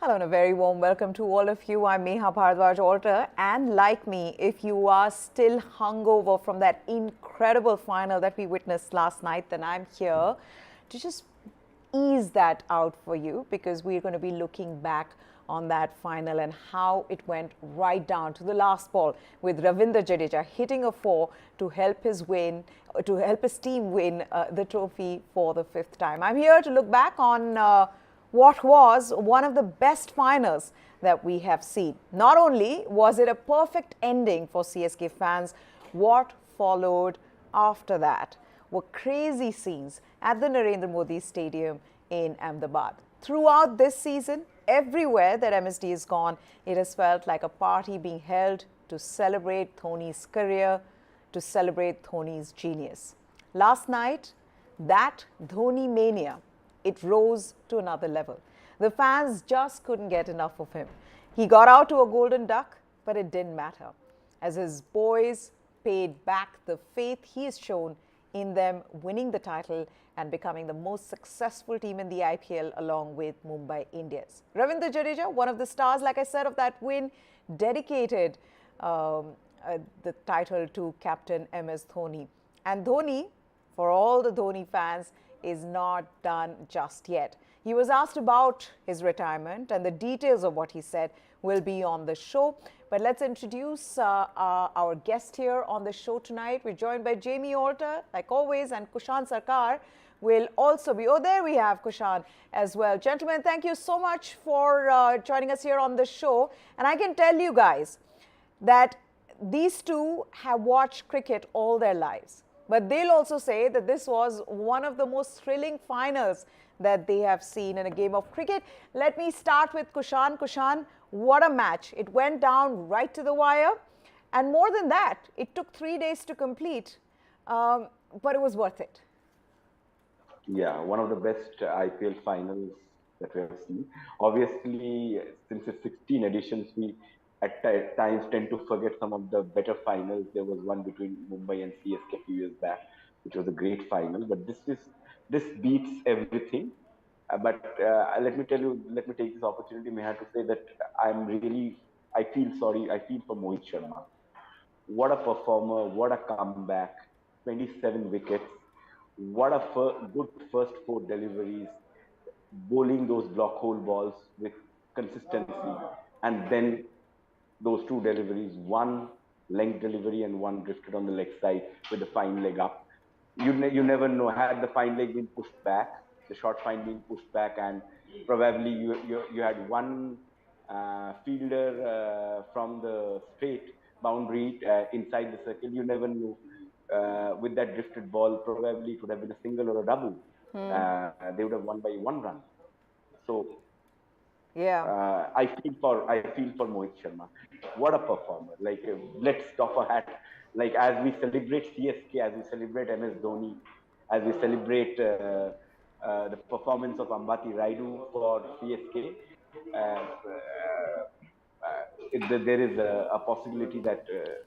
Hello and a very warm welcome to all of you. I'm Meha Bharadwaj Alter, and like me, if you are still hungover from that incredible final that we witnessed last night, then I'm here to just ease that out for you, because we're going to be looking back on that final and how it went right down to the last ball, with Ravindra Jadeja hitting a four to help his team win the trophy for the fifth time. I'm here to look back on what was one of the best finals that we have seen. Not only was it a perfect ending for CSK fans, what followed after that were crazy scenes at the Narendra Modi Stadium in Ahmedabad. Throughout this season, everywhere that MSD has gone, it has felt like a party being held to celebrate Dhoni's career, to celebrate Dhoni's genius. Last night, that Dhoni mania, it rose to another level. The fans just couldn't get enough of him. He got out to a golden duck, but it didn't matter, as his boys paid back the faith he has shown in them winning the title and becoming the most successful team in the IPL along with Mumbai Indians. Ravindra Jadeja, one of the stars, like I said, of that win, dedicated the title to Captain MS Dhoni. And Dhoni, for all the Dhoni fans, is not done just yet. He was asked about his retirement, and the details of what he said will be on the show. But let's introduce our guest here on the show tonight. We're joined by Jamie Alter, like always, and Kushan Sarkar will also be. Oh, there we have Kushan as well. Gentlemen, thank you so much for joining us here on the show. And I can tell you guys that these two have watched cricket all their lives. But they'll also say that this was one of the most thrilling finals that they have seen in a game of cricket. Let me start with Kushan. Kushan, what a match. It went down right to the wire. And more than that, it took 3 days to complete, but it was worth it. Yeah, one of the best IPL finals that we have seen. Obviously, since its 16 editions, we at times tend to forget some of the better finals. There was one between Mumbai and CSK a few years back, which was a great final. But this beats everything. Let me tell you, let me take this opportunity, Meha, to say that I feel sorry. I feel for Mohit Sharma. What a performer! What a comeback! 27 wickets. What a good first four deliveries, bowling those block hole balls with consistency, and then those two deliveries, one length delivery and one drifted on the leg side with the fine leg up. You never know, had the fine leg been pushed back, the short fine being pushed back, and probably you had one fielder from the straight boundary inside the circle. You never knew. With that drifted ball, probably it would have been a single or a double. They would have won by 1 run. So yeah, I feel for Mohit Sharma. What a performer! Like let's doff a hat. Like as we celebrate CSK, as we celebrate MS Dhoni, as we celebrate the performance of Ambati Raidu for CSK, there is a possibility that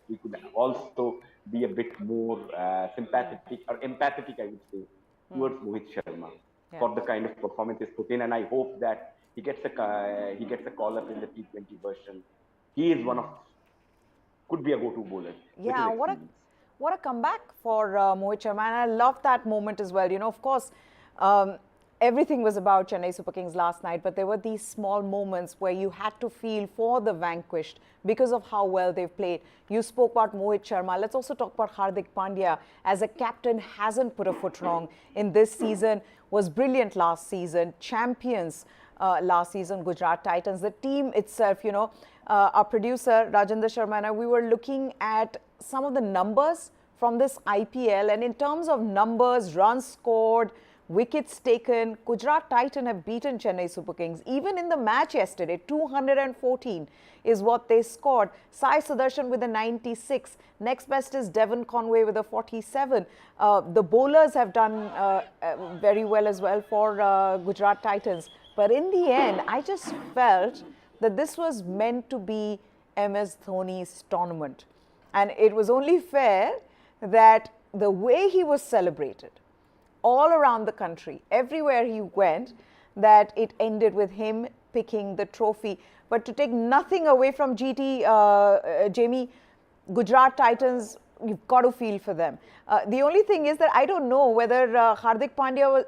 we could also be a bit more sympathetic or empathetic, I would say, towards Mohit Sharma for the kind of performance he's put in, and I hope that he gets a call up in the T20 version. He is could be a go-to bowler. Yeah, what a comeback for Mohit Sharma, and I love that moment as well. You know, of course, everything was about Chennai Super Kings last night, but there were these small moments where you had to feel for the vanquished because of how well they've played. You spoke about Mohit Sharma. Let's also talk about Hardik Pandya. As a captain, hasn't put a foot wrong in this season, was brilliant last season, champions last season, Gujarat Titans. The team itself, you know, our producer, Rajendra Sharma, and I, we were looking at some of the numbers from this IPL. And in terms of numbers, runs scored, wickets taken, Gujarat Titans have beaten Chennai Super Kings. Even in the match yesterday, 214 is what they scored. Sai Sudarshan with a 96. Next best is Devon Conway with a 47. The bowlers have done very well as well for Gujarat Titans. But in the end, I just felt that this was meant to be MS Dhoni's tournament. And it was only fair that the way he was celebrated all around the country, everywhere he went, that it ended with him picking the trophy. But to take nothing away from GT, Jamie, Gujarat Titans, you've got to feel for them. The only thing is that I don't know whether Hardik Pandya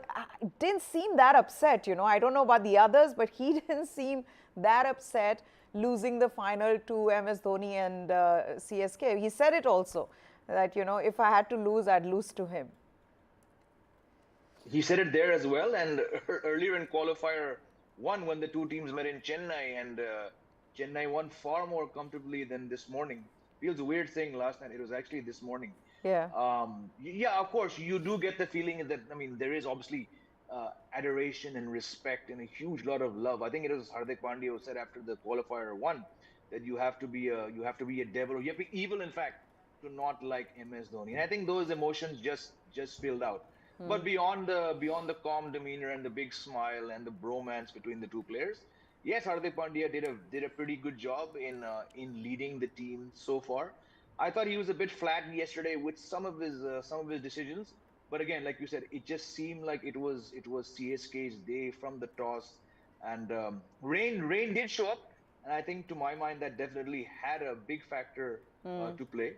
didn't seem that upset. I don't know about the others, but he didn't seem that upset losing the final to MS Dhoni and CSK. He said it also, that, if I had to lose, I'd lose to him. He said it there as well, and earlier in qualifier one, when the two teams met in Chennai, and Chennai won far more comfortably than this morning. Feels weird saying last night. It was actually this morning. Yeah. Yeah, of course, you do get the feeling that, there is obviously adoration and respect and a huge lot of love. I think it was Hardik Pandya who said after the qualifier one that you have to be a devil, or you have to be evil, in fact, to not like MS Dhoni. And I think those emotions just spilled out. But beyond the calm demeanor and the big smile and the bromance between the two players, yes, Hardik Pandya did a pretty good job in leading the team so far. I thought he was a bit flat yesterday with some of his decisions, but again, like you said, it just seemed like it was CSK's day from the toss, and rain did show up, and I think to my mind that definitely had a big factor to play.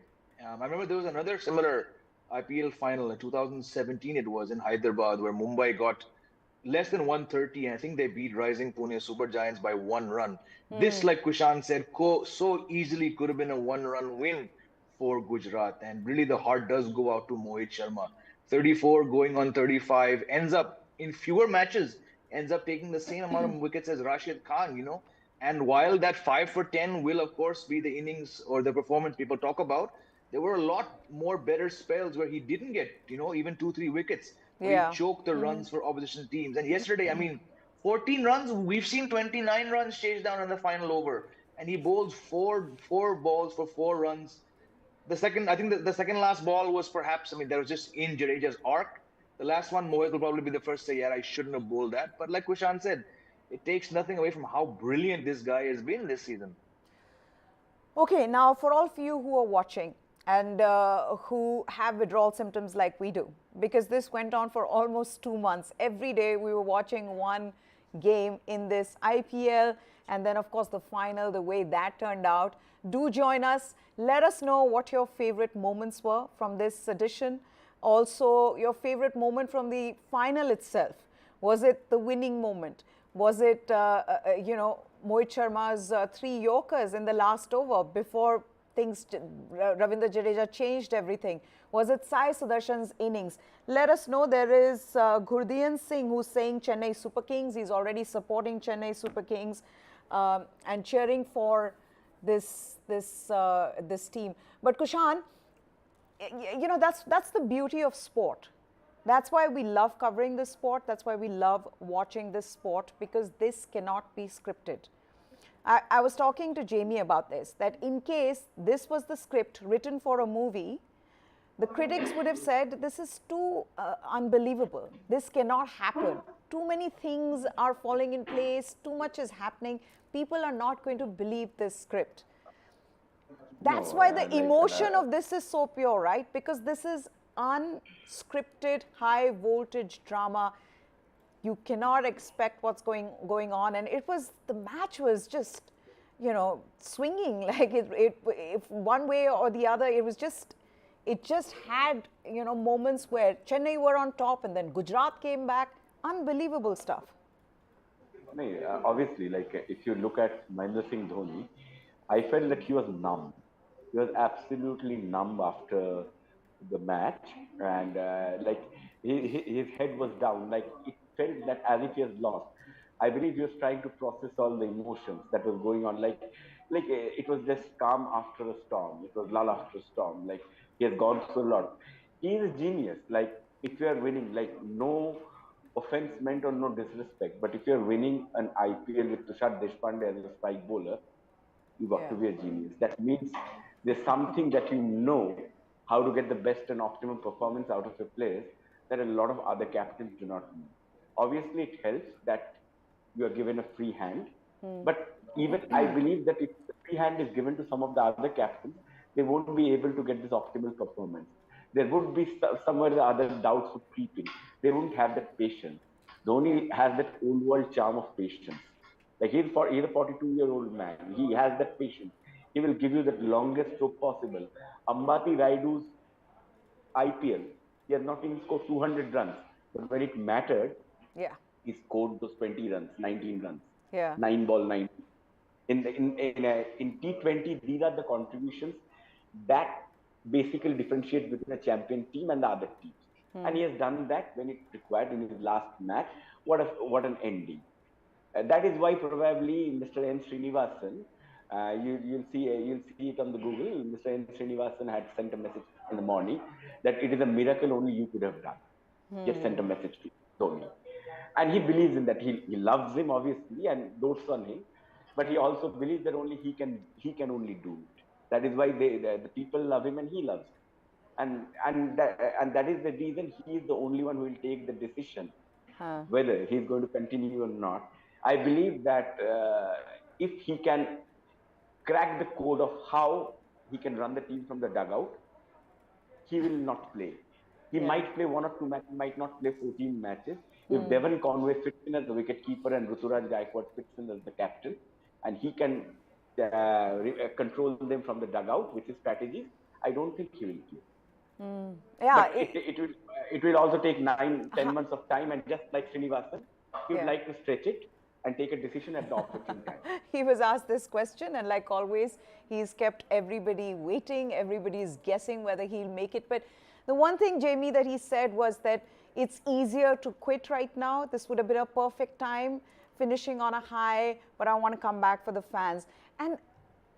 I remember there was another similar IPL final in 2017. It was in Hyderabad where Mumbai got less than 130, and I think they beat rising Pune Super Giants by 1 run. This, like Kushan said, so easily could have been a 1-run win for Gujarat, and really the heart does go out to Mohit Sharma. 34 going on 35, ends up in fewer matches, ends up taking the same amount of wickets as Rashid Khan. And while that 5 for 10 will of course be the innings or the performance people talk about, there were a lot more better spells where he didn't get, even 2-3 wickets. Yeah. He choked the runs for opposition teams. And yesterday, 14 runs, we've seen 29 runs chased down in the final over. And he bowls four balls for 4 runs. I think the second last ball was perhaps, that was just in Jadeja's arc. The last one, Mohit will probably be the first to say, yeah, I shouldn't have bowled that. But like Kushan said, it takes nothing away from how brilliant this guy has been this season. Okay, now for all of you who are watching and who have withdrawal symptoms like we do, because this went on for almost 2 months. Every day we were watching one game in this IPL, and then of course the final, the way that turned out. Do join us. Let us know what your favorite moments were from this edition. Also, your favorite moment from the final itself. Was it the winning moment? Was it, Mohit Sharma's 3 Yorkers in the last over before Ravindra Jadeja changed everything? Was it Sai Sudarshan's innings? Let us know. There is Gurdian Singh who's saying Chennai Super Kings. He's already supporting Chennai Super Kings and cheering for this team. But Kushan, that's the beauty of sport. That's why we love covering this sport. That's why we love watching this sport, because this cannot be scripted. I was talking to Jamie about this, that in case this was the script written for a movie, the critics would have said, this is too unbelievable. This cannot happen. Too many things are falling in place. Too much is happening. People are not going to believe this script. That's why the emotion of this is so pure, right? Because this is unscripted, high voltage drama. You cannot expect what's going on, and the match was just, swinging like if one way or the other. It just had moments where Chennai were on top, and then Gujarat came back. Unbelievable stuff. Obviously, if you look at Mahendra Singh Dhoni, I felt that he was numb. He was absolutely numb after the match, and his head was down. It felt that as if he has lost. I believe he was trying to process all the emotions that was going on. It was just calm after a storm. It was lull after a storm. He has gone through a lot. He is a genius. If you are winning, no offense meant or no disrespect, but if you are winning an IPL with Tushar Deshpande as a strike bowler, you got to be a genius. That means there's something that how to get the best and optimum performance out of your players that a lot of other captains do not know. Obviously, it helps that you are given a free hand, but even I believe that if the free hand is given to some of the other captains, they won't be able to get this optimal performance. There would be somewhere the other doubts would creep in. They won't have that patience. Dhoni has that old world charm of patience. Like he's a 42-year-old man. He has that patience. He will give you the longest stroke possible. Ambati Raidu's IPL, he has not even scored 200 runs. But when it mattered, Yeah. he scored those 20 runs, 19 runs, Yeah. 9 ball 9. In T20, these are the contributions that basically differentiate between a champion team and the other teams. And he has done that when it required in his last match. What an ending! That is why probably Mr. N. Srinivasan, you'll see it on the Google. Mr. N. Srinivasan had sent a message in the morning that it is a miracle only you could have done. He has sent a message to Dhoni, and he believes in that. He loves him obviously and dotes on him, but he also believes that only he can only do it. That is why the people love him and he loves him, and that is the reason he is the only one who will take the decision Huh. whether he's going to continue or not. I believe that if he can crack the code of how he can run the team from the dugout, he will not play. He Yeah. might play one or two matches, might not play 14 matches. If Devon Conway fits in as the wicketkeeper and Ruturaj Gaikwad fits in as the captain, and he can control them from the dugout with his strategies, I don't think he will play. Yeah. But it will also take 9-10 months of time, and just like Srinivasan, he would Yeah. like to stretch it and take a decision at the opportune time. He was asked this question, and like always, he's kept everybody waiting. Everybody's guessing whether he'll make it. But the one thing, Jamie, that he said was that it's easier to quit right now. This would have been a perfect time, finishing on a high, but I want to come back for the fans. And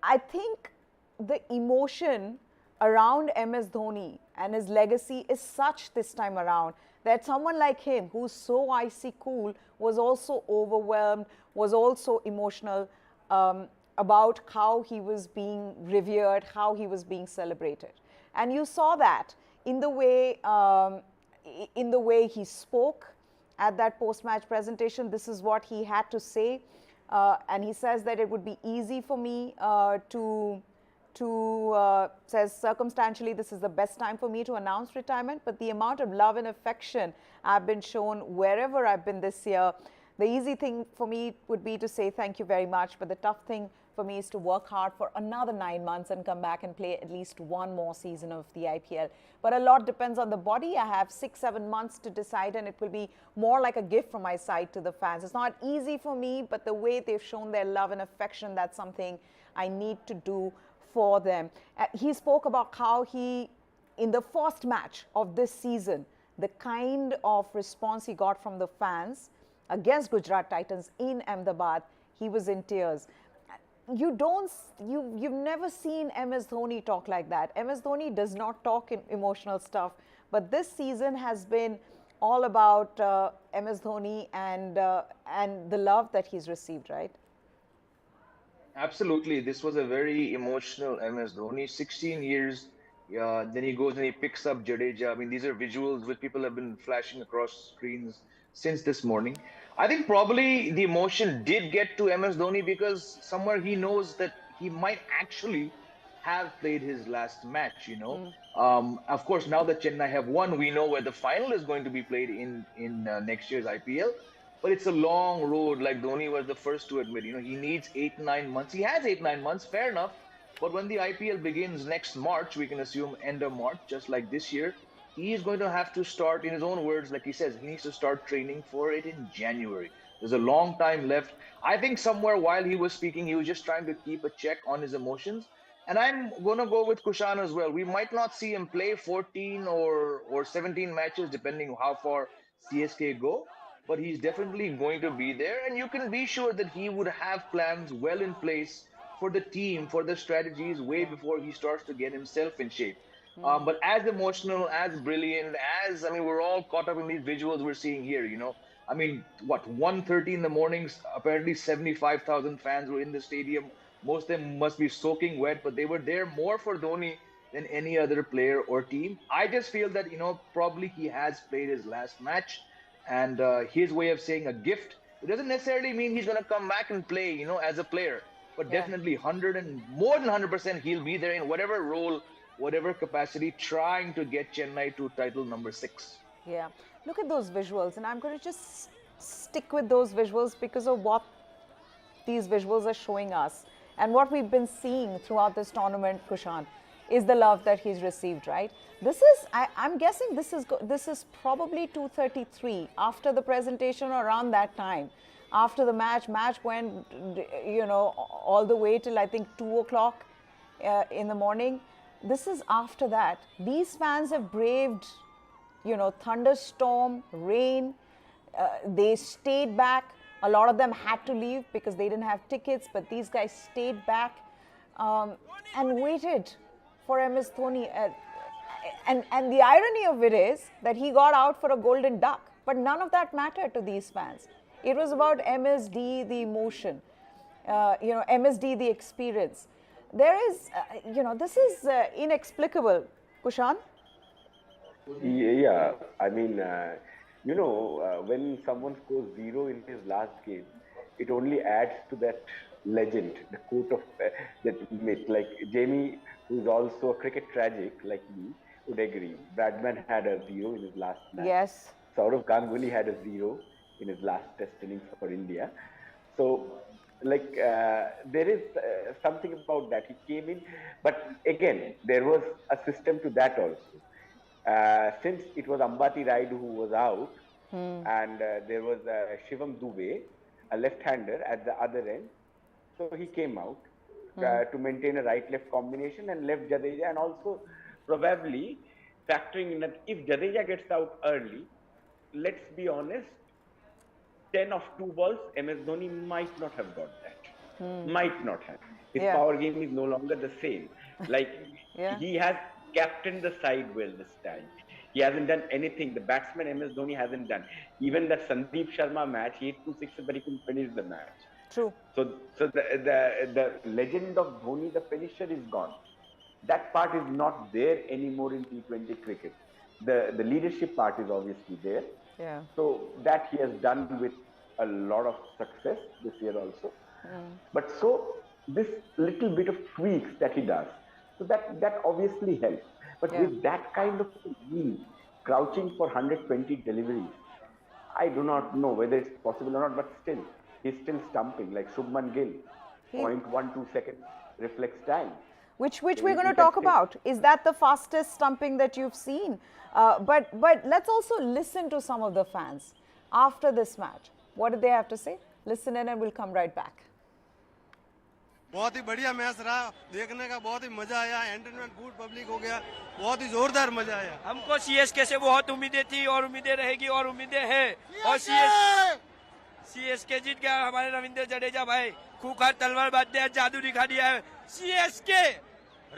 I think the emotion around MS Dhoni and his legacy is such this time around that someone like him, who's so icy cool, was also overwhelmed, was also emotional about how he was being revered, how he was being celebrated. And you saw that in the way he spoke at that post-match presentation. This is what he had to say, and he says that it would be easy for me says circumstantially this is the best time for me to announce retirement, but the amount of love and affection I've been shown wherever I've been this year, the easy thing for me would be to say thank you very much, but the tough thing for me is to work hard for another 9 months and come back and play at least one more season of the IPL. But a lot depends on the body. I have 6-7 months to decide, and it will be more like a gift from my side to the fans. It's not easy for me, but the way they've shown their love and affection, that's something I need to do for them. He spoke about how he, in the first match of this season, the kind of response he got from the fans against Gujarat Titans in Ahmedabad, he was in tears. You've never seen MS Dhoni talk like that. MS Dhoni does not talk in emotional stuff, but this season has been all about MS Dhoni and the love that he's received, right? Absolutely. This was a very emotional MS Dhoni. 16 years. Then he goes and he picks up Jadeja. I mean, these are visuals which people have been flashing across screens since this morning. I think probably the emotion did get to MS Dhoni because somewhere he knows that he might actually have played his last match. Of course, now that Chennai have won, we know where the final is going to be played in next year's IPL. But it's a long road, like Dhoni was the first to admit. He needs 8-9 months. He has 8-9 months, fair enough. But when the IPL begins next March, we can assume end of March, just like this year, he is going to have to start, in his own words, like he says, he needs to start training for it in January. There's a long time left. I think somewhere while he was speaking, he was just trying to keep a check on his emotions. And I'm going to go with Kushan as well. We might not see him play 14 or 17 matches, depending how far CSK go, but he's definitely going to be there. And you can be sure that he would have plans well in place for the team, for the strategies, way Yeah. before he starts to get himself in shape. But as emotional, as brilliant, I mean, we're all caught up in these visuals we're seeing here. I mean, what, 1:30 in the mornings, apparently 75,000 fans were in the stadium. Most of them must be soaking wet, but they were there more for Dhoni than any other player or team. I just feel that, probably he has played his last match, and his way of saying a gift, it doesn't necessarily mean he's going to come back and play, as a player, but Yeah. definitely 100 and more than 100% he'll be there in whatever role, whatever capacity, trying to get Chennai to title number 6. Yeah. Look at those visuals, and I'm going to just stick with those visuals because of what these visuals are showing us, and what we've been seeing throughout this tournament, Kushan, is the love that he's received, right? This is, I'm guessing this is probably 2:33 after the presentation, or around that time. After the match went, you know, all the way till I think 2 o'clock in the morning. This is after that. These fans have braved, you know, thunderstorm, rain. They stayed back. A lot of them had to leave because they didn't have tickets, but these guys stayed back and waited for MS Dhoni. And the irony of it is that he got out for a golden duck, but none of that mattered to these fans. It was about MSD, the emotion, you know, MSD, the experience. There is, you know, this is inexplicable. Kushan? Yeah, I mean, you know, when someone scores 0 in his last game, it only adds to that legend, the quote of that myth. Like Jamie, who's also a cricket tragic like me, would agree. Bradman had a 0 in his last match. Yes. Saurav Ganguly had a 0 in his last test innings for India. So, like, there is something about that. He came in, but again, there was a system to that also. Since it was Ambati Raidu who was out, and there was Shivam Dubey, a left-hander at the other end, so he came out to maintain a right-left combination and left Jadeja, and also probably factoring in that if Jadeja gets out early, let's be honest, 10 of 2 balls, MS Dhoni might not have got that. Might not have. His power game is no longer the same. Like, he has captained the side well this time. He hasn't done anything. The batsman MS Dhoni hasn't done. Even that Sandeep Sharma match, he hit 2 sixes, but he couldn't finish the match. True. So the legend of Dhoni, the finisher, is gone. That part is not there anymore in T20 cricket. The leadership part is obviously there. Yeah. So that he has done with a lot of success this year also. But so this little bit of tweaks that he does, so that obviously helps. But with that kind of knee, crouching for 120 deliveries, I do not know whether it's possible or not, but still, he's still stumping like Shubman Gill, 0.12 seconds reflex time. Which we're going to talk about. Is that the fastest stumping that you've seen? But let's also listen to some of the fans after this match. What did they have to say? Listen in and we'll come right back. बहुत ही बढ़िया match रहा, देखने का बहुत ही मजा आया, entertainment good public हो गया, बहुत ही जोरदार मजा आया। हमको सीएसके से बहुत उम्मीदें थी और उम्मीदें रहेगी और उम्मीदें हैं, और सीएसके जीत गया। हमारे रविंद्र जडेजा भाई खूंखार तलवार बांधते हैं, जादू दिखा दिया है सीएसके।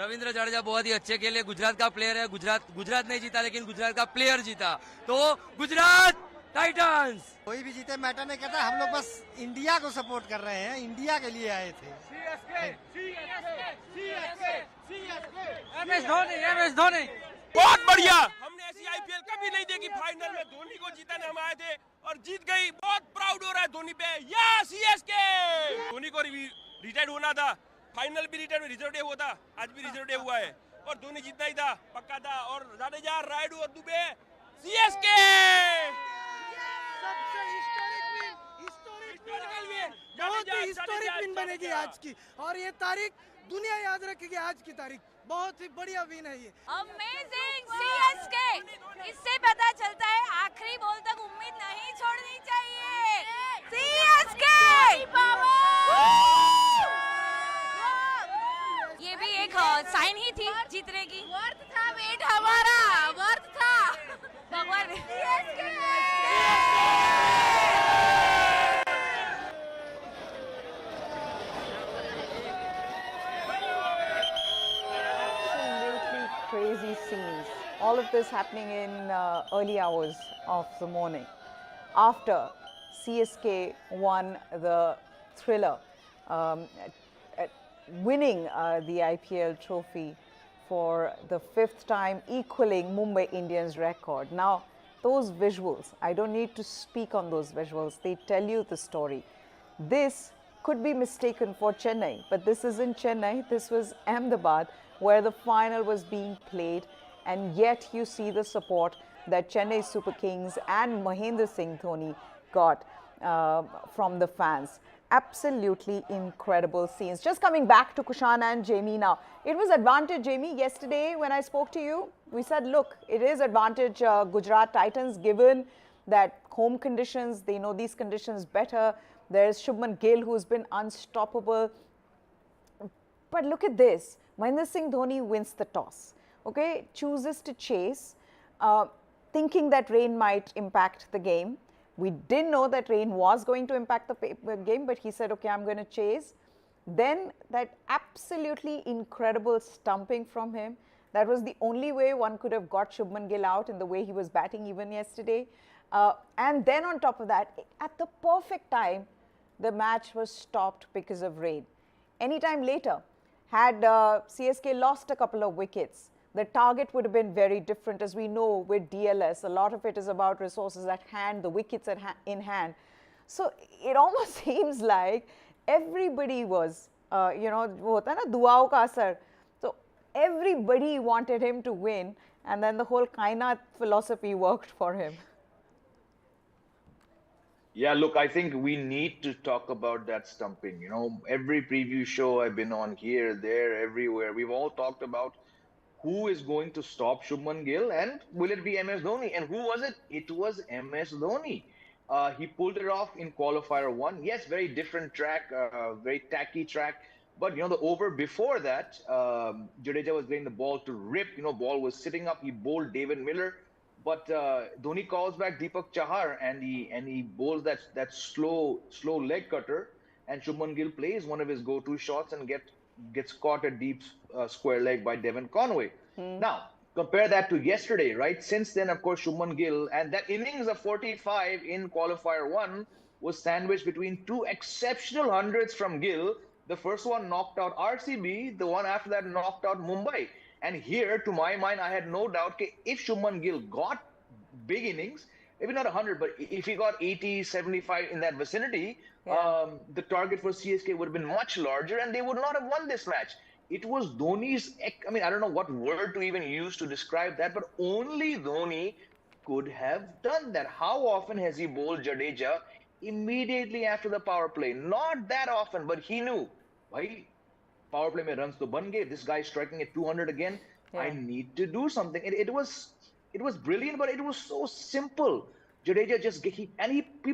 रविंद्र जडेजा बहुत ही अच्छे खेले, गुजरात का प्लेयर है, गुजरात नहीं जीता लेकिन गुजरात का प्लेयर जीता, तो गुजरात टाइटंस। कोई भी जीते मैटर नहीं करता, हम लोग बस इंडिया को सपोर्ट कर रहे हैं, इंडिया के लिए आए थे। एमएस धोनी बहुत बढ़िया। हमने ऐसी आईपीएल कभी नहीं देखी, फाइनल में धोनी को जीताने हम आए थे और जीत गई। बहुत प्राउड हो रहा है धोनी पे। या सीएसके, धोनी को रिटायर्ड होना था, फाइनल भी रिटायर्ड रिजर्व डे हुआ था, आज भी रिजर्व डे हुआ है और धोनी जीतना ही था, पक्का था। और जाडेजा, रायडू और दुबे, सीएसके सबसे हिस्टोरिक विन बनेगी आज की, और ये तारीख दुनिया याद रखेगी। आज की तारीख बहुत ही बढ़िया विन है ये। Amazing CSK. इससे पता चलता है आखिरी बॉल तक उम्मीद नहीं छोड़नी चाहिए। सीएसके ये भी एक साइन ही थी जीतने की। वर्थ था वेट हमारा, वर्थ था भगवान। Crazy scenes. All of this happening in early hours of the morning after CSK won the thriller, winning the IPL trophy for the 5th time, equaling Mumbai Indians' record. Now, those visuals, I don't need to speak on those visuals. They tell you the story. This could be mistaken for Chennai, but this isn't Chennai. This was Ahmedabad, where the final was being played, and yet you see the support that Chennai Super Kings and Mahendra Singh Dhoni got from the fans. Absolutely incredible scenes. Just coming back to Kushan and Jamie now. It was advantage, Jamie. Yesterday when I spoke to you, we said, look, it is advantage Gujarat Titans given that home conditions, they know these conditions better. There's Shubman Gill who's been unstoppable. But look at this. Mahendra Singh Dhoni wins the toss. Okay, chooses to chase, thinking that rain might impact the game. We didn't know that rain was going to impact the game, but he said, okay, I'm going to chase. Then that absolutely incredible stumping from him. That was the only way one could have got Shubman Gill out in the way he was batting even yesterday. And then on top of that, at the perfect time, the match was stopped because of rain. Anytime later, had CSK lost a couple of wickets, the target would have been very different. As we know with DLS, a lot of it is about resources at hand, the wickets in hand. So it almost seems like everybody was, wo hota na duaon ka asar. So everybody wanted him to win, and then the whole kainat philosophy worked for him. Yeah, look, I think we need to talk about that stumping. You know, every preview show I've been on here, there, everywhere, we've all talked about who is going to stop Shubman Gill and will it be MS Dhoni? And who was it? It was MS Dhoni. He pulled it off in qualifier one. Yes, very different track, very tacky track. But, you know, the over before that, Jadeja was getting the ball to rip. You know, ball was sitting up. He bowled David Miller. But Dhoni calls back Deepak Chahar and he bowls that slow leg cutter. And Shubman Gill plays one of his go-to shots and gets caught at deep square leg by Devon Conway. Now, compare that to yesterday, right? Since then, of course, Shubman Gill and that innings of 45 in qualifier one was sandwiched between two exceptional hundreds from Gill. The first one knocked out RCB, the one after that knocked out Mumbai. And here, to my mind, I had no doubt that if Shubman Gill got big innings, maybe not 100, but if he got 80, 75 in that vicinity, the target for CSK would have been much larger and they would not have won this match. It was Dhoni's, I mean, I don't know what word to even use to describe that, but only Dhoni could have done that. How often has he bowled Jadeja immediately after the power play? Not that often, but he knew, bhai, power play mein runs to ban gaye. This guy striking at 200 again. Yeah. I need to do something. It was brilliant, but it was so simple. Jadeja just he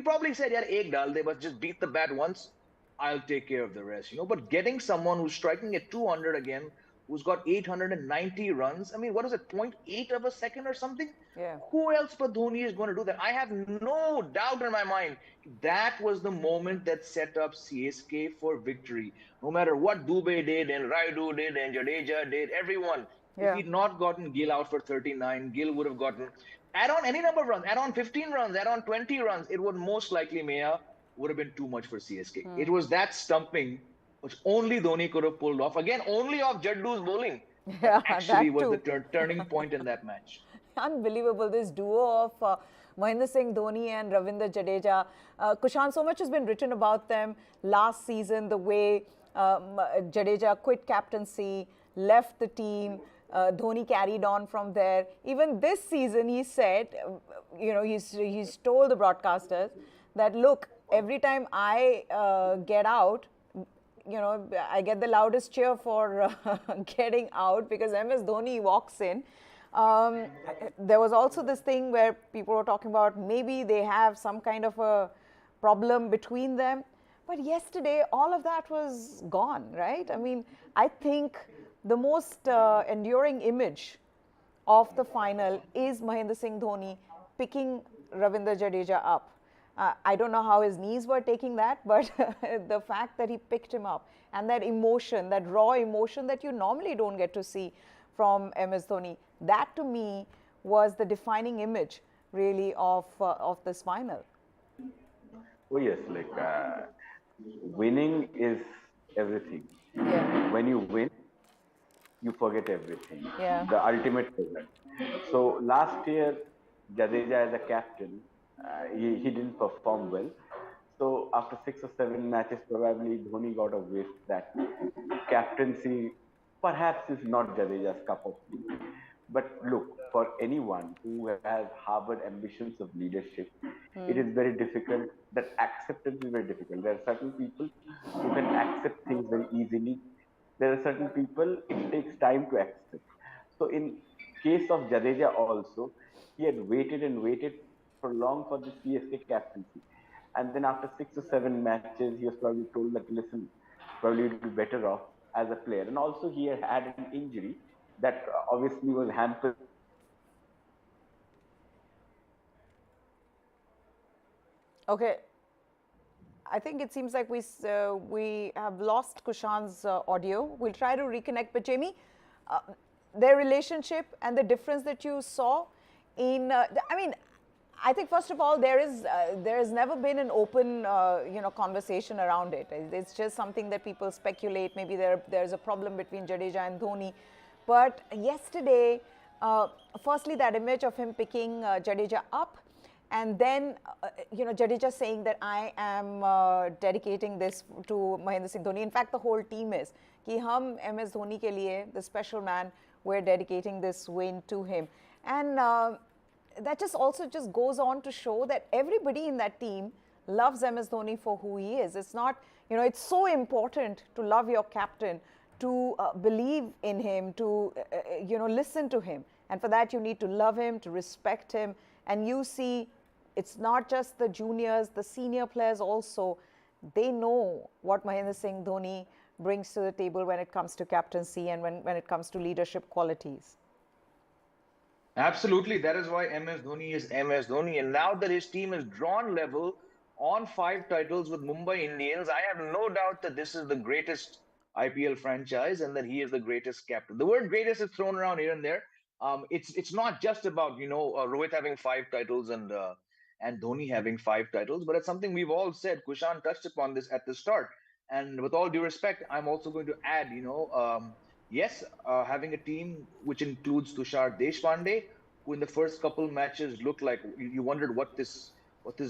probably said, "Yaar, ek dal de, but just beat the bat once. I'll take care of the rest." You know, but getting someone who's striking at 200 again, who's got 890 runs. I mean, what is it, 0.8 of a second or something? Yeah. Who else but Dhoni is going to do that? I have no doubt in my mind that was the moment that set up CSK for victory. No matter what Dubey did and Raidu did and Jadeja did, everyone. Yeah. If he'd not gotten Gill out for 39, Gill would have gotten, add on any number of runs, add on 15 runs, add on 20 runs, it would most likely, Maya, would have been too much for CSK. It was that stumping which only Dhoni could have pulled off. Again, only off Jaddu's bowling. Yeah, actually was the turning point in that match. Unbelievable, this duo of Mahendra Singh Dhoni and Ravindra Jadeja. Kushan, so much has been written about them last season, the way Jadeja quit captaincy, left the team, Dhoni carried on from there. Even this season, he said, you know, he's told the broadcasters that, look, every time I get out, you know, I get the loudest cheer for getting out because MS Dhoni walks in. There was also this thing where people were talking about maybe they have some kind of a problem between them. But yesterday, all of that was gone, right? I mean, I think the most enduring image of the final is Mahendra Singh Dhoni picking Ravindra Jadeja up. I don't know how his knees were taking that, but the fact that he picked him up and that emotion, that raw emotion that you normally don't get to see from MS Dhoni, that to me was the defining image really of this final. Oh yes, like winning is everything. Yeah. When you win, you forget everything. Yeah. The ultimate result. So last year, Jadeja as a captain, he didn't perform well. So after 6 or 7 matches, probably Dhoni got a whiff that captaincy perhaps is not Jadeja's cup of tea. But look, for anyone who has harbored ambitions of leadership, it is very difficult. That acceptance is very difficult. There are certain people who can accept things very easily. There are certain people it takes time to accept. So in case of Jadeja also, he had waited and waited for long for the CSK captaincy. And then after 6 or 7 matches, he was probably told that, listen, probably you'd be better off as a player. And also he had an injury that obviously was hampered. Okay. I think it seems like we have lost Kushan's audio. We'll try to reconnect. But Jamie, their relationship and the difference that you saw in, I mean, I think first of all there has never been an open conversation around it. It's just something that people speculate. Maybe there's a problem between Jadeja and Dhoni. But yesterday, firstly, that image of him picking Jadeja up. And then, Jadeja saying that I am dedicating this to Mahendra Singh Dhoni. In fact, the whole team is. Ki hum MS Dhoni ke liye, the special man, we're dedicating this win to him. And that just goes on to show that everybody in that team loves MS Dhoni for who he is. It's not, it's so important to love your captain, to believe in him, to, listen to him. And for that, you need to love him, to respect him. And you see, it's not just the juniors, the senior players also, they know what Mahendra Singh Dhoni brings to the table when it comes to captaincy and when it comes to leadership qualities. Absolutely. That is why MS Dhoni is MS Dhoni. And now that his team is drawn level on 5 titles with Mumbai Indians, I have no doubt that this is the greatest IPL franchise and that he is the greatest captain. The word greatest is thrown around here and there. It's not just about Rohit having 5 titles and Dhoni having 5 titles, but it's something we've all said. Kushan touched upon this at the start, and with all due respect, I'm also going to add, yes, having a team which includes Tushar Deshpande, who in the first couple matches looked like you wondered what this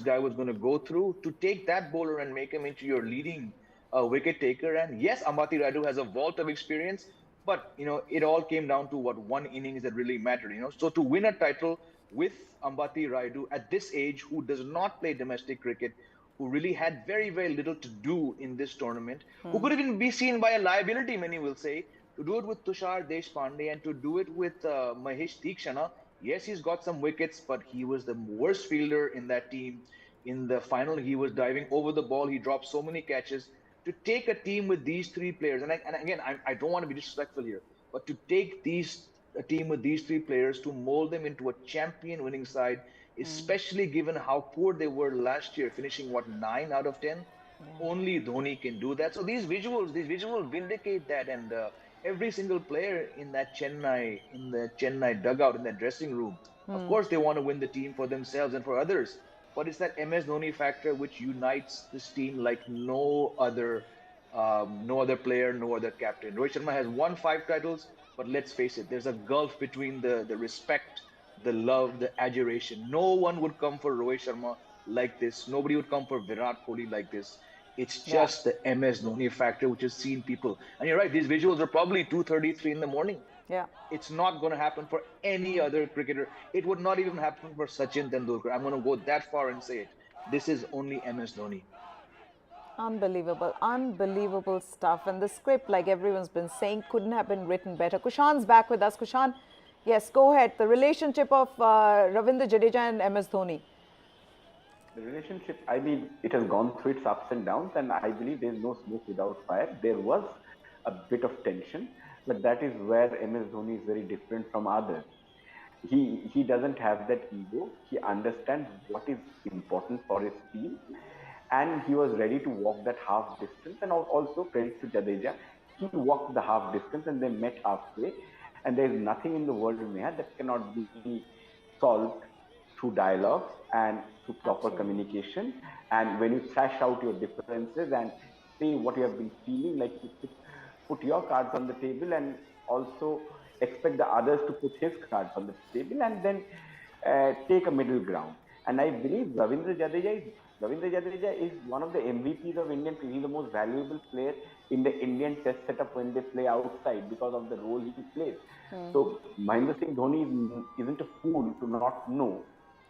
guy was going to go through, to take that bowler and make him into your leading wicket taker. And yes, Ambati Rayudu has a vault of experience. But, it all came down to what one innings that really mattered, So to win a title with Ambati Rayudu at this age, who does not play domestic cricket, who really had very, very little to do in this tournament, who could even be seen by a liability, many will say, to do it with Tushar Deshpande and to do it with Mahesh Deekshana. Yes, he's got some wickets, but he was the worst fielder in that team. In the final, he was diving over the ball. He dropped so many catches. To take a team with these 3 players, and again, I don't want to be disrespectful here, but to take a team with these 3 players, to mold them into a champion winning side, especially given how poor they were last year, finishing 9 out of 10. Only Dhoni can do that. So these visuals vindicate that, and every single player in the Chennai dugout, in that dressing room, of course they want to win the team for themselves and for others. But it's that MS Dhoni factor which unites this team like no other player, no other captain. Rohit Sharma has won 5 titles, but let's face it, there's a gulf between the respect, the love, the adulation. No one would come for Rohit Sharma like this. Nobody would come for Virat Kohli like this. It's just the MS Dhoni factor which has seen people. And you're right, these visuals are probably 2:33 in the morning. Yeah. It's not going to happen for any other cricketer. It would not even happen for Sachin Tendulkar. I'm going to go that far and say it. This is only MS Dhoni. Unbelievable stuff. And the script, like everyone's been saying, couldn't have been written better. Kushan's back with us. Kushan, yes, go ahead. The relationship of Ravindra Jadeja and MS Dhoni. The relationship, I mean, it has gone through its ups and downs, and I believe there's no smoke without fire. There was a bit of tension, but that is where MS Dhoni is very different from others. He doesn't have that ego. He understands what is important for his team, and he was ready to walk that half distance. And also credit to Jadeja, he walked the half distance and they met halfway. And there is nothing in the world, Neha, that cannot be solved through dialogues and through proper communication. And when you thrash out your differences and say what you have been feeling, like you put your cards on the table and also expect the others to put his cards on the table, and then take a middle ground. And I believe Ravindra Jadeja is one of the MVPs of Indian cricket. He's the most valuable player in the Indian test setup when they play outside because of the role he plays. So Mahendra Singh Dhoni isn't a fool to not know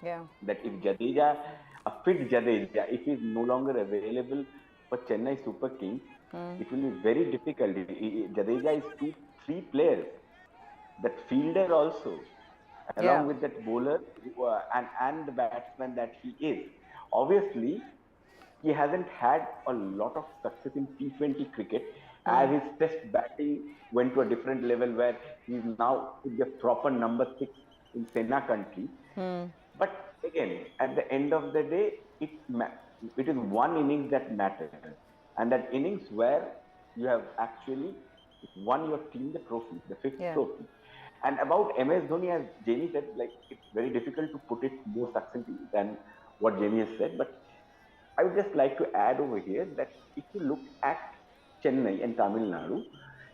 that if Jadeja a fit Jadeja, if he's no longer available for Chennai Super Kings, it will be very difficult. Jadeja is three players, that fielder also, Yeah. along with that bowler and the batsman that he is. Obviously, he hasn't had a lot of success in T20 cricket, as his test batting went to a different level where he's now could be a proper number six in Sena country. But again, at the end of the day, it is one innings that matters, and that innings where you have actually won your team the trophy, the fifth Yeah. trophy. And about MS Dhoni, as Jamie said, like it's very difficult to put it more succinctly than what Jamie has said. But I would just like to add over here that if you look at Chennai and Tamil Nadu,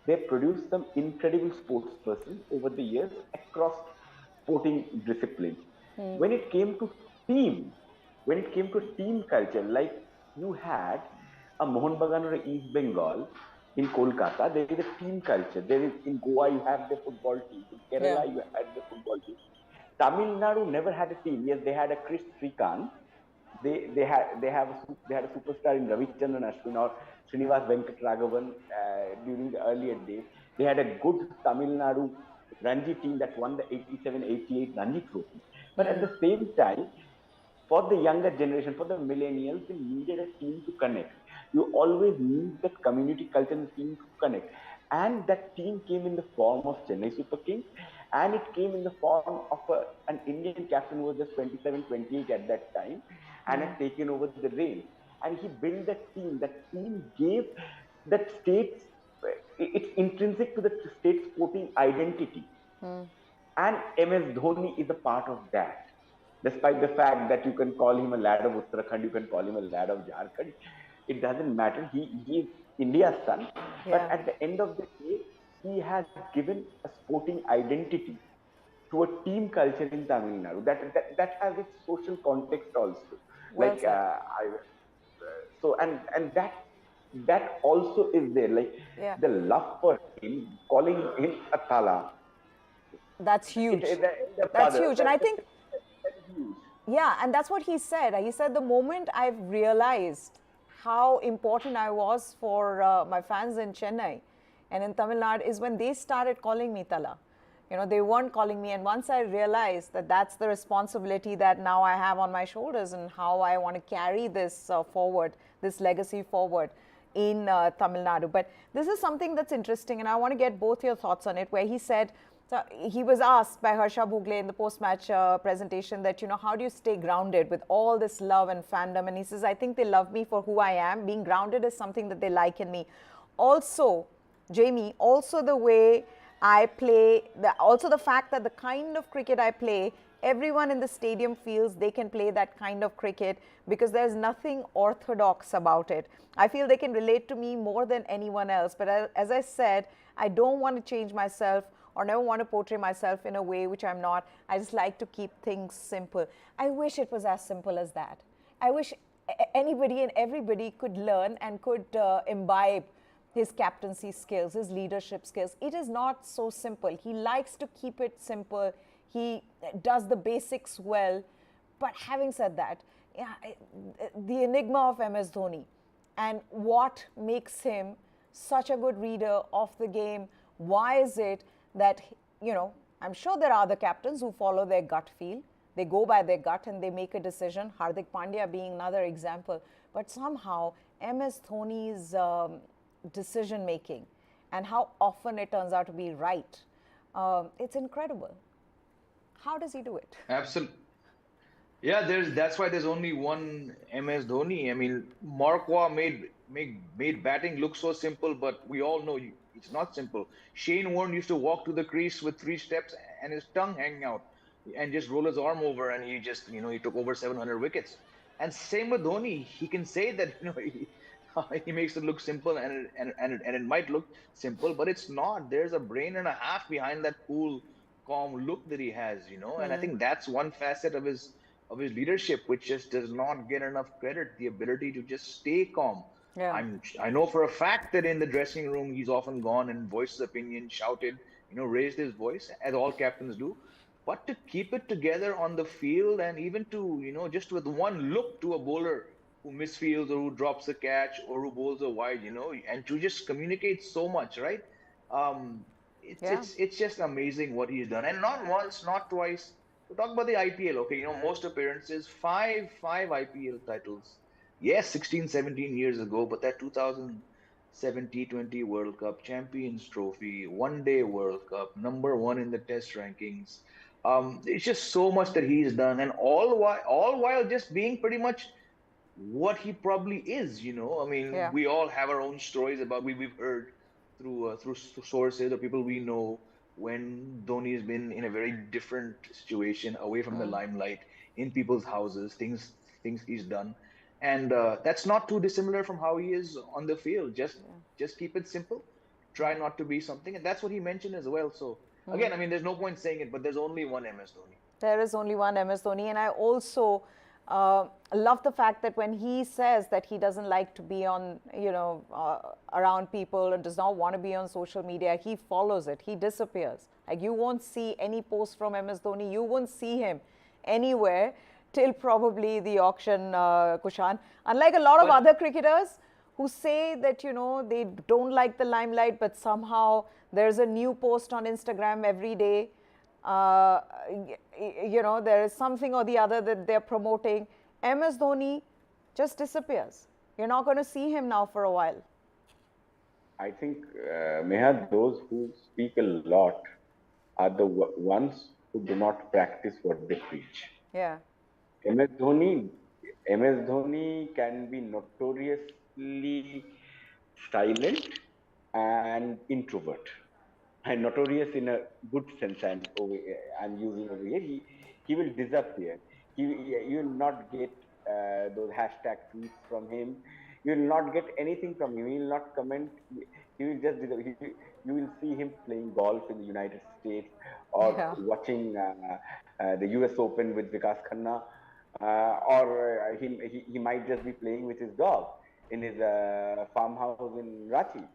they produced some incredible sports persons over the years across sporting disciplines. When it came to team, when it came to team culture, like you had a Mohun Bagan or a East Bengal in Kolkata, there is a team culture. There is in Goa, you have the football team. In Yeah. Kerala, you had the football team. Tamil Nadu never had a team. Yes, they had a Chris Srikanth. They had a superstar in Ravichandran Ashwin or Srinivas Venkatragavan during the earlier days. They had a good Tamil Nadu Ranji team that won the 87-88 Ranji Trophy. But at the same time, for the younger generation, for the millennials, they needed a team to connect. You always need that community culture and team to connect. And that team came in the form of Chennai Super Kings, and it came in the form of an Indian captain who was just 27, 28 at that time, and had taken over the reins. And he built that team. That team gave that state's, it's intrinsic to the state sporting identity. And MS Dhoni is a part of that. Despite the fact that you can call him a lad of Uttarakhand, you can call him a lad of Jharkhand, it doesn't matter. He is India's son. But Yeah. at the end of the day, he has given a sporting identity to a team culture in Tamil Nadu that has its social context also. Well Like said. so, and that also is there. Like Yeah. the love for him, calling him a Tala, That's huge. the That's father, huge. And I think, that is huge. yeah, and that's what he said. He said, the moment I've realized how important I was for my fans in Chennai and in Tamil Nadu is when they started calling me Tala. You know, they weren't calling me. And once I realized that that's the responsibility that now I have on my shoulders and how I want to carry this forward, this legacy forward in Tamil Nadu. But this is something that's interesting, and I want to get both your thoughts on it, where he said, so he was asked by Harsha Bhogle in the post-match presentation that, you know, how do you stay grounded with all this love and fandom? And he says, I think they love me for who I am. Being grounded is something that they like in me. Also, Jamie, also the way I play, also the fact that the kind of cricket I play, everyone in the stadium feels they can play that kind of cricket because there's nothing orthodox about it. I feel they can relate to me more than anyone else. But as I said, I don't want to change myself or never want to portray myself in a way which I'm not. I just like to keep things simple. I wish it was as simple as that. I wish anybody and everybody could learn and could imbibe his captaincy skills, his leadership skills. It is not so simple. He likes to keep it simple. He does the basics well. But having said that, yeah, the enigma of MS Dhoni and what makes him such a good reader of the game, why is it that, you know, I'm sure there are other captains who follow their gut feel. They go by their gut and they make a decision, Hardik Pandya being another example. But somehow, MS Dhoni's decision making and how often it turns out to be right, it's incredible. How does he do it? Absolutely. Yeah, that's why there's only one MS Dhoni. I mean, Marquardt made batting look so simple, but we all know it's not simple. Shane Warne used to walk to the crease with 3 steps and his tongue hanging out, and just roll his arm over, and he just, you know, he took over 700 wickets. And same with Dhoni, he can say that, you know, he makes it look simple, and it might look simple, but it's not. There's a brain and a half behind that cool, calm look that he has, you know. And I think that's one facet of his leadership, which just does not get enough credit, the ability to just stay calm. Yeah. I know for a fact that in the dressing room, he's often gone and voiced his opinion, shouted, you know, raised his voice, as all captains do. but to keep it together on the field, and even to, just with one look to a bowler who misfields or who drops a catch or who bowls a wide, and to just communicate so much, right? Um, it's Yeah. it's it's just amazing what he's done, and not once, not twice. To talk about the IPL, okay, most appearances, five IPL titles. Yes, 16, 17 years ago, but that 2007 T20 World Cup, Champions Trophy, One Day World Cup, number one in the Test rankings. It's just so much that he's done, and all while just being pretty much what he probably is. I mean, Yeah. we all have our own stories about we've heard through sources or people we know when Dhoni has been in a very different situation, away from the limelight, in people's houses, things he's done, and that's not too dissimilar from how he is on the field. Just keep it simple, try not to be something, and that's what he mentioned as well. So again, I mean, there's no point saying it, but there's only one MS Dhoni. There is only one MS Dhoni, and I also love the fact that when he says that he doesn't like to be on, around people and does not want to be on social media, he follows it. He disappears. Like, you won't see any post from MS Dhoni. You won't see him anywhere till probably the auction, Kushan. Unlike a lot of other cricketers who say that, they don't like the limelight, but somehow there's a new post on Instagram every day. There is something or the other that they're promoting. MS Dhoni just disappears. You're not going to see him now for a while. I think, Meha, those who speak a lot are the ones who do not practice what they preach. Yeah. MS Dhoni can be notoriously silent and introvert. And notorious in a good sense, and I'm using over here. He will disappear. You will not get those hashtag tweets from him. You will not get anything from him. He will not comment. He will just disappear. You will see him playing golf in the United States, or watching the US Open with Vikas Khanna, or he might just be playing with his dog in his farmhouse in Ranchi.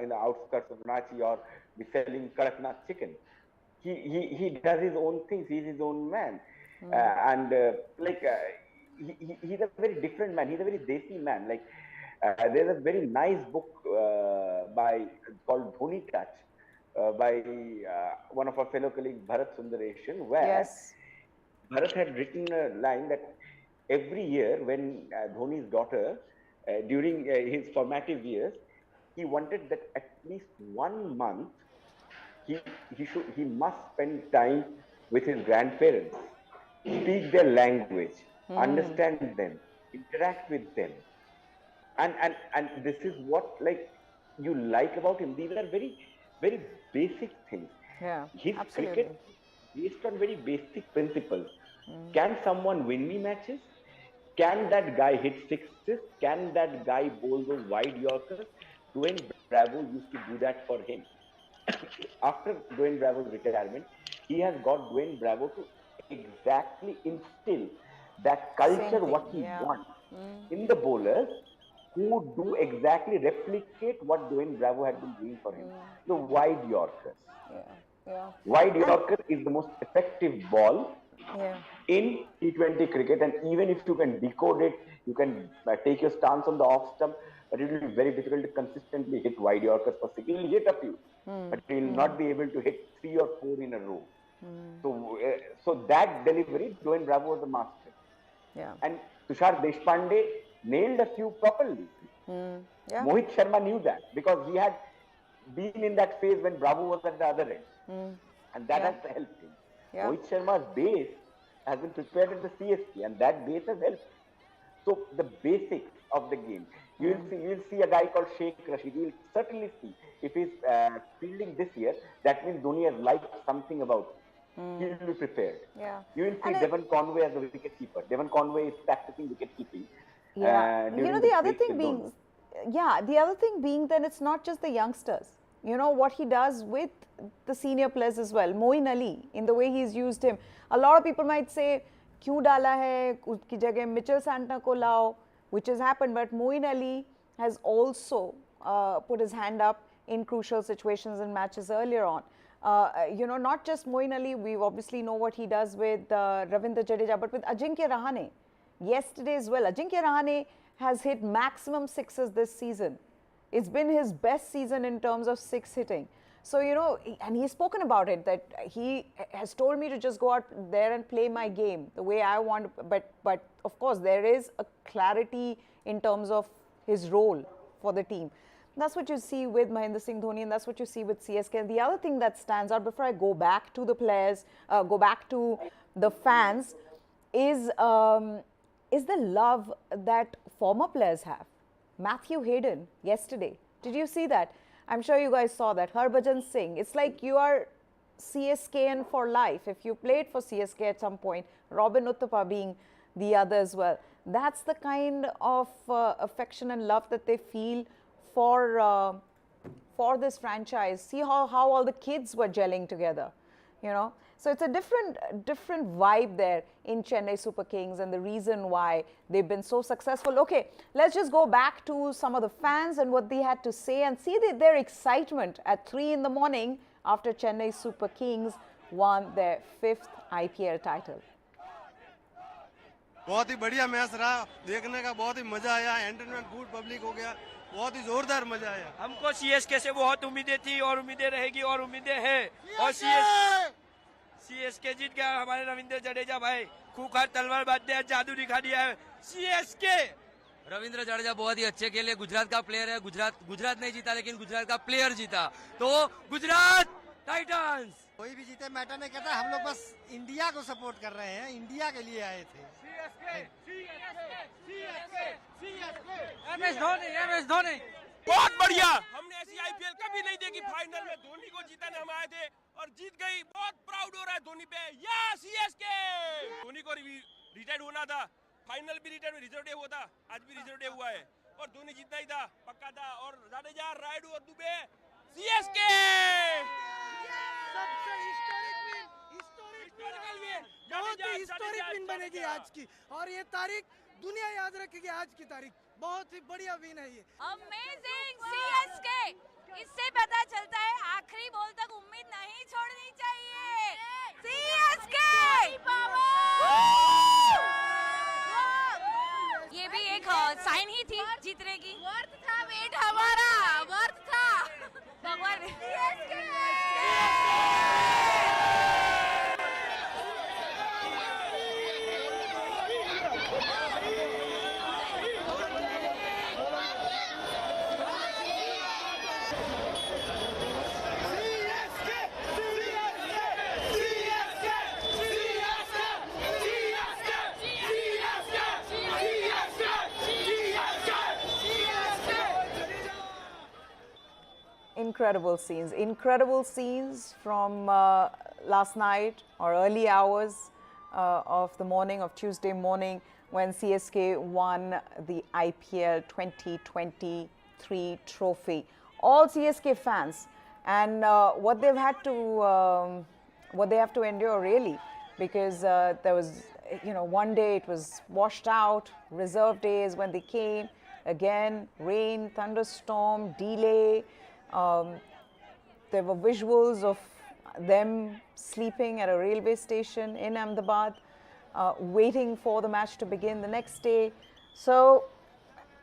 In the outskirts of Ranchi, or be selling Kadaknath chicken. He does his own things. He's his own man, and he's a very different man. He's a very desi man. Like, there's a very nice book called Dhoni Touch by one of our fellow colleagues, Bharat Sundareshan, where Bharat had written a line that every year when Dhoni's daughter, during his formative years, he wanted that at least 1 month he must spend time with his grandparents, speak their language, understand them, interact with them, and this is what, like, you like about him. These are very, very basic things. Yeah, his absolutely. cricket based on very basic principles. Can someone win me matches? Can that guy hit sixes? Can that guy bowl those wide Yorkers? Dwayne Bravo used to do that for him. After Dwayne Bravo's retirement, he has got Dwayne Bravo to exactly instill that culture, what he wants in the bowlers, who do exactly replicate what Dwayne Bravo had been doing for him. The wide Yorkers. Wide Yorker is the most effective ball in T20 cricket, and even if you can decode it, you can take your stance on the off stump, but it will be very difficult to consistently hit wide Yorkers for six. He will hit a few, but he will not be able to hit 3 or 4 in a row. So that delivery, Dwayne Bravo was the master. And Tushar Deshpande nailed a few properly. Mohit Sharma knew that because he had been in that phase when Bravo was at the other end, and that has helped him. Mohit Sharma's base has been prepared at the CSK, and that base has helped. So the basics of the game, you will see a guy called Sheikh Rashid. You will certainly see if he's fielding this year, that means Dhoni has liked something about him. He will be prepared. You will see Devon Conway as a wicket keeper. Devon Conway is practicing wicket keeping. The other thing being that it's not just the youngsters. You know what he does with the senior players as well. Moeen Ali, in the way he's used him. A lot of people might say, "Kyun dala hai? Uski jagah Mitchell Santner ko lao," which has happened. But Moeen Ali has also put his hand up in crucial situations and matches earlier on. not just Moeen Ali, we obviously know what he does with Ravindra Jadeja, but with Ajinkya Rahane. Yesterday as well, Ajinkya Rahane has hit maximum sixes this season. It's been his best season in terms of six hitting. So, and he's spoken about it, that he has told me to just go out there and play my game the way I want. But of course, there is a clarity in terms of his role for the team. That's what you see with Mahendra Singh Dhoni, and that's what you see with CSK. And the other thing that stands out, before I go back to the players, go back to the fans, is the love that former players have. Matthew Hayden yesterday, did you see that? I'm sure you guys saw that. Harbhajan Singh, it's like you are CSKN for life. If you played for CSK at some point, Robin Uthappa being the other as well. That's the kind of affection and love that they feel for this franchise. See how all the kids were gelling together, So it's a different vibe there in Chennai Super Kings, and the reason why they've been so successful. Okay, let's just go back to some of the fans and what they had to say and see their excitement at 3 in the morning after Chennai Super Kings won their 5th IPL title. बहुत ही बढ़िया match रहा, देखने का बहुत ही मजा आया, entertainment good public हो गया, बहुत ही जोरदार मजा आया। हमको सीएसके से बहुत उम्मीदें थी और उम्मीदें रहेगी और उम्मीदें हैं, और सीएसके जीत गया। हमारे रविंद्र जडेजा भाई खूंखार तलवार बांधते हैं, जादू दिखा दिया है सीएसके। रविंद्र जडेजा बहुत ही अच्छे खेले, गुजरात का प्लेयर है, गुजरात नहीं जीता लेकिन गुजरात का प्लेयर जीता, तो गुजरात टाइटन्स। कोई भी जीते मैटर नहीं करता, हम लोग बस इंडिया को सपोर्ट कर रहे हैं, इंडिया के लिए आए थे। एमएस धोनी बहुत बढ़िया। हमने ऐसी आईपीएल कभी नहीं देखी, फाइनल में धोनी को जीताने हम आए थे और जीत गई। बहुत प्राउड हो रहा है धोनी पे। या सीएसके, धोनी को रिटायर्ड होना था, फाइनल भी रिजर्व डे हुआ था, आज भी रिजर्व डे हुआ है, और धोनी जीतना ही था, पक्का था। और जाडेजा, रायडू और दुबे, सीएसके सबसे हिस्टोरिक विन बनेगी आज की, और ये तारीख दुनिया याद रखेगी। आज की तारीख बहुत ही बढ़िया विन है ये। Amazing CSK. इससे पता चलता है आखिरी बॉल तक उम्मीद नहीं छोड़नी चाहिए। सीएसके ये भी एक साइन ही थी जीतने की। वर्थ था वेट, हमारा वर्थ था। भगवान incredible scenes from last night or early hours of the morning of Tuesday morning when CSK won the IPL 2023 trophy. All CSK fans, and what they have to endure really, because there was, one day it was washed out, reserve days when they came, again rain, thunderstorm, delay. There were visuals of them sleeping at a railway station in Ahmedabad, waiting for the match to begin the next day. So,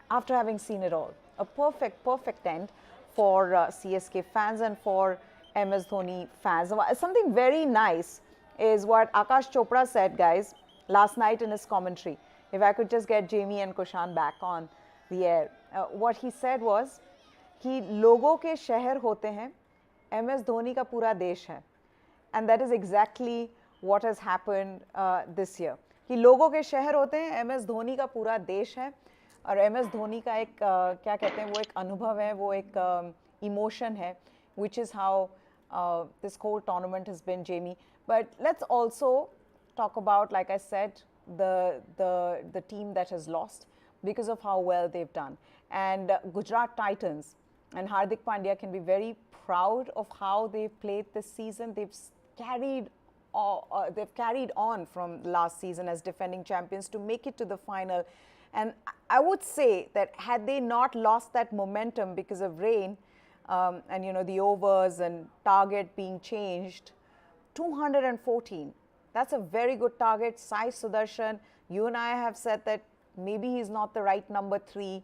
after having seen it all, a perfect end for CSK fans and for MS Dhoni fans. Something very nice is what Akash Chopra said, guys, last night in his commentary. If I could just get Jamie and Kushan back on the air. What he said was, कि लोगों के शहर होते हैं, MS Dhoni का पूरा देश है, and that is exactly what has happened this year. कि लोगों के शहर होते हैं, MS धोनी का पूरा देश है, और MS धोनी का एक क्या कहते हैं, वो एक अनुभव है, वो एक emotion है, which is how this whole tournament has been, Jamie. But let's also talk about, like I said, the team that has lost because of how well they've done. And Gujarat Titans and Hardik Pandya can be very proud of how they've played this season. They've carried on from last season as defending champions to make it to the final. And I would say that had they not lost that momentum because of rain, and the overs and target being changed. 214. That's a very good target. Sai Sudarshan, you and I have said that maybe he's not the right number 3,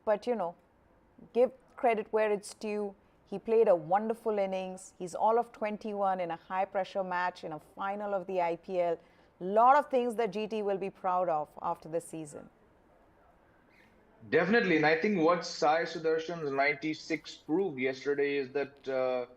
but give credit where it's due. He played a wonderful innings. He's all of 21 in a high pressure match in a final of the IPL. Lot of things that GT will be proud of after this season. Definitely, and I think what Sai Sudarshan's 96 proved yesterday is that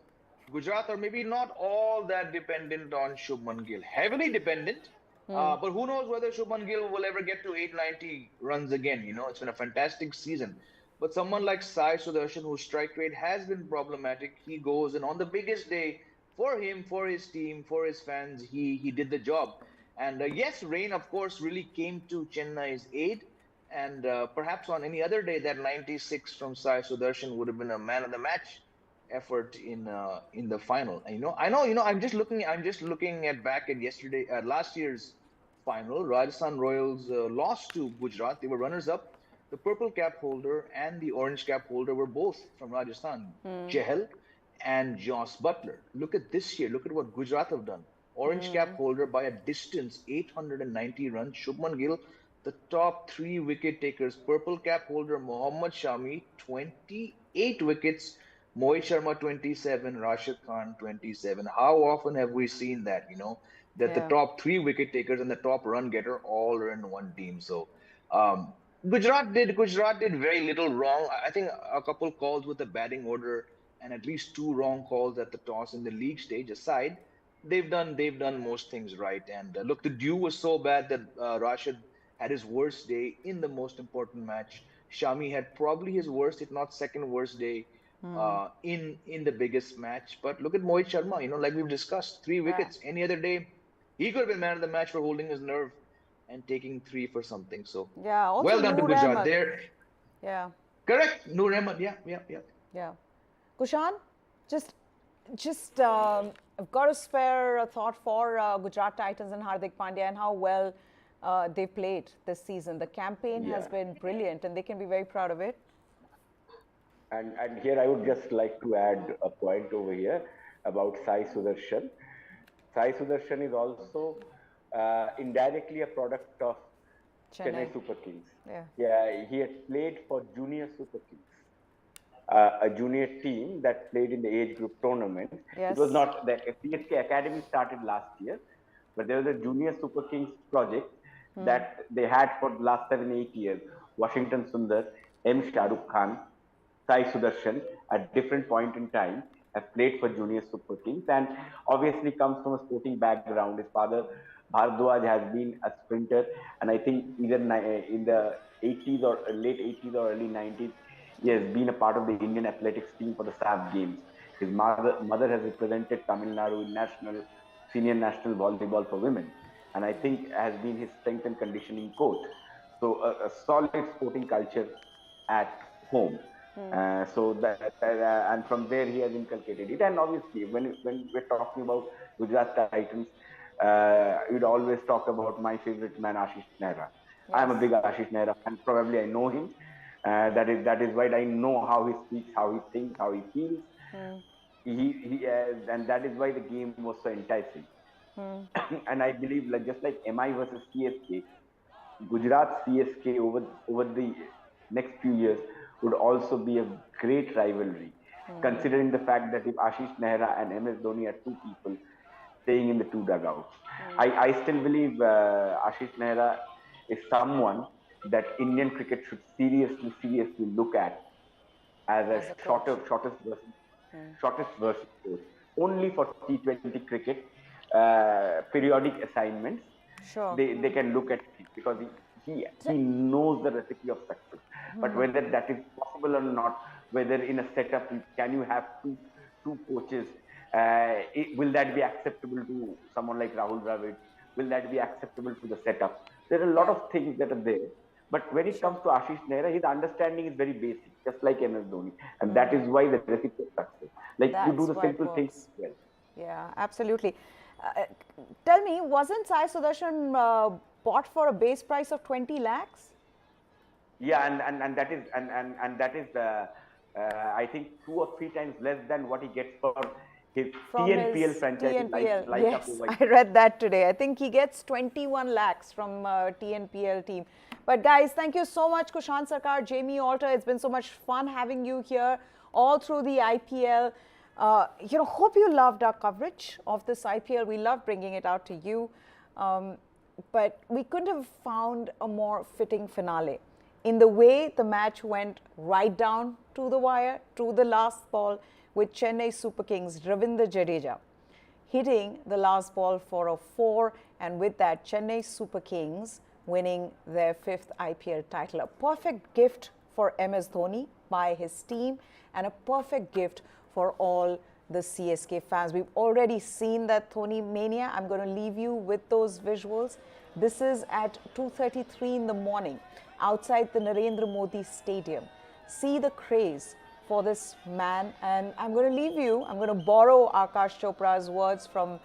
Gujarat are maybe not all that dependent on Shubman Gill. Heavily dependent, but who knows whether Shubman Gill will ever get to 890 runs again. It's been a fantastic season. But someone like Sai Sudarshan, whose strike rate has been problematic, he goes and on the biggest day for him, for his team, for his fans, he did the job. And yes, rain, of course, really came to Chennai's aid. And perhaps on any other day, that 96 from Sai Sudarshan would have been a man of the match effort in the final. And, I know. I'm just looking at back at last year's final. Rajasthan Royals lost to Gujarat. They were runners up. The purple cap holder and the orange cap holder were both from Rajasthan, Chehal and Joss Butler. Look at this year. Look at what Gujarat have done. Orange cap holder by a distance, 890 runs. Shubman Gill, the top 3 wicket takers. Purple cap holder Mohammad Shami, 28 wickets. Mohit Sharma, 27. Rashid Khan, 27. How often have we seen that, that the top 3 wicket takers and the top run getter all are in one team? So Gujarat did very little wrong. I think a couple calls with the batting order and at least 2 wrong calls at the toss in the league stage aside, they've done most things right. And look, the dew was so bad that Rashid had his worst day in the most important match. Shami had probably his worst, if not second worst day in the biggest match. But look at Mohit Sharma, like we've discussed, 3 wickets. Any other day, he could have been man of the match for holding his nerve and taking 3 for something. So also well done to Gujarat Ahmed. there. Yeah. Correct. Noor Ahmed. Yeah. Yeah. Kushan, just I've got to spare a thought for Gujarat Titans and Hardik Pandya and how well they played this season. The campaign has been brilliant and they can be very proud of it. And here I would just like to add a point over here about Sai Sudarshan. Sai Sudarshan is also indirectly a product of Chennai Super Kings. Yeah, he had played for Junior Super Kings, a junior team that played in the age group tournament. It was not the CSK Academy started last year, but there was a Junior Super Kings project that they had for the last 7-8 years. Washington Sundar, M. Shah Rukh Khan, Sai Sudarshan at different point in time have played for Junior Super Kings and obviously comes from a sporting background. His father Bhardwaj has been a sprinter, and I think either in the 80s or late 80s or early 90s, he has been a part of the Indian athletics team for the SAF Games. His mother has represented Tamil Nadu in senior national volleyball for women, and I think has been his strength and conditioning coach. So a solid sporting culture at home. So and from there he has inculcated it. And obviously, when we're talking about Gujarat Titans, we'd always talk about my favorite man, Ashish Nehra. I'm a big Ashish Nehra fan. Probably I know him. That is why I know how he speaks, how he thinks, how he feels. And that is why the game was so enticing. And I believe, just like MI versus CSK, Gujarat CSK over the next few years would also be a great rivalry, considering the fact that if Ashish Nehra and MS Dhoni are 2 people staying in the 2 dugouts. I still believe Ashish Nehra is someone that Indian cricket should seriously look at as a shortest version coach. Only for T20 cricket, periodic assignments, they can look at him because he knows the recipe of success. But whether that is possible or not, whether in a setup can you have two coaches, will that be acceptable to someone like Rahul Dravid? Will that be acceptable to the setup? There are a lot of things that are there. But when it comes to Ashish Nehra, his understanding is very basic, just like MS Dhoni. And that is why the recipe of success. You do the simple things well. Yeah, absolutely. Tell me, wasn't Sai Sudarshan bought for a base price of 20 lakhs? Yeah, and that is I think 2 or 3 times less than what he gets for his From TNPL his franchise, TNPL. like Yes, I read that today. I think he gets 21 lakhs from TNPL team. But guys, thank you so much, Kushan Sarkar, Jamie Alter. It's been so much fun having you here all through the IPL. Hope you loved our coverage of this IPL. We love bringing it out to you. But we couldn't have found a more fitting finale. In the way the match went right down to the wire, to the last ball, with Chennai Super Kings, Ravindra Jadeja hitting the last ball for a 4, and with that, Chennai Super Kings winning their 5th IPL title. A perfect gift for MS Dhoni by his team, and a perfect gift for all the CSK fans. We've already seen that Dhoni mania. I'm going to leave you with those visuals. This is at 2:33 in the morning outside the Narendra Modi Stadium. See the craze for this man, and I'm going to leave you, I'm going to borrow Akash Chopra's words from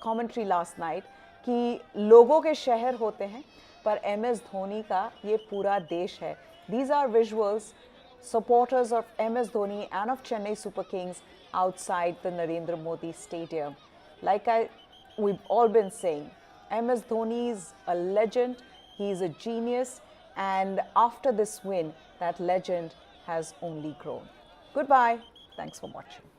commentary last night कि लोगों के शहर होते हैं पर MS Dhoni का ये पूरा देश है. These are visuals, supporters of MS Dhoni and of Chennai Super Kings outside the Narendra Modi Stadium. Like we've all been saying, MS Dhoni is a legend, he's a genius, and after this win, that legend has only grown. Goodbye. Thanks for watching.